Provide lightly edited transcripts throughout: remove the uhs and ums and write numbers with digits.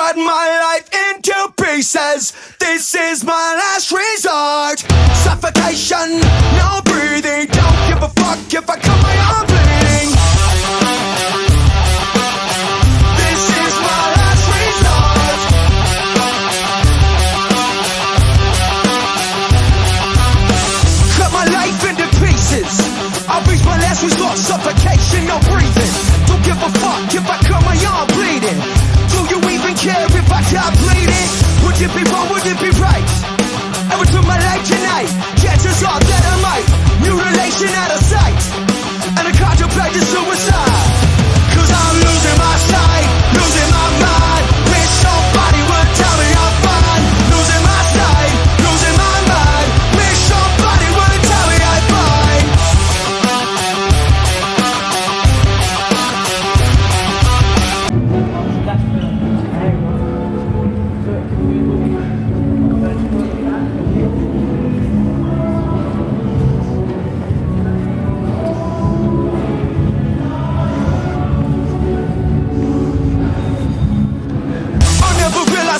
Cut my life into pieces. This is my last resort. Suffocation, no breathing. Don't give a fuck if I cut my arm bleeding. This is my last resort. Cut my life into pieces. I'll reach my last resort. Suffocation, no breathing. Don't give a fuck if I cut my arm bleeding. Do you even care if I die bleeding? Would it be wrong, would it be right? Ever took my life tonight? Chances are that I might. Mutilation out of sight. And I contemplate the suicide. Cause I'm losing my sight, losing my mind. Wish somebody would tell me I'm fine. Losing my sight, losing my mind. Wish somebody would tell me I'm fine.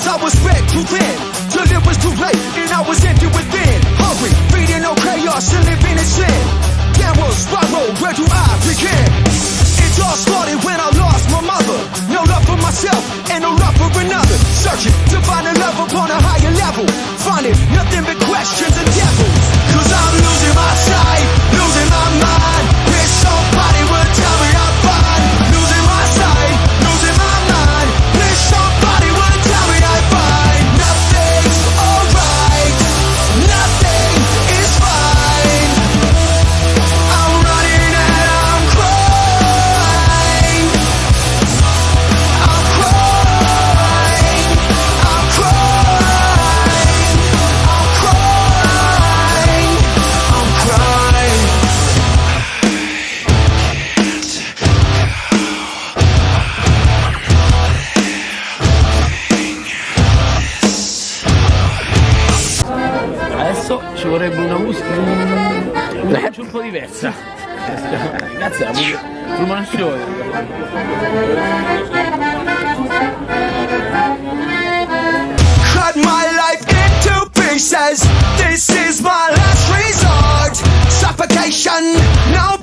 I was spread too thin, till it was too late, and I was empty within. Hungry, feeding on chaos, and living in sin. Downward spiral, where do I begin? It all started when I lost my mother. No love for myself, and no love for another. Searching to find a love upon a higher level. Finding nothing but questions and devils. Cause I'm losing my sight, losing my mind. Wish somebody would tell me I'm fine. Losing my sight, losing my mind. Wish somebody would tell me I'm fine. Nothing's alright, nothing is fine. I'm running and I'm crying. I'm crying, I'm crying, I'm crying, I'm crying. Adesso ci vorrebbe una musica un po' diversa. Cazzo, Truman Cut my life into pieces. This is my last resort. Suffocation, no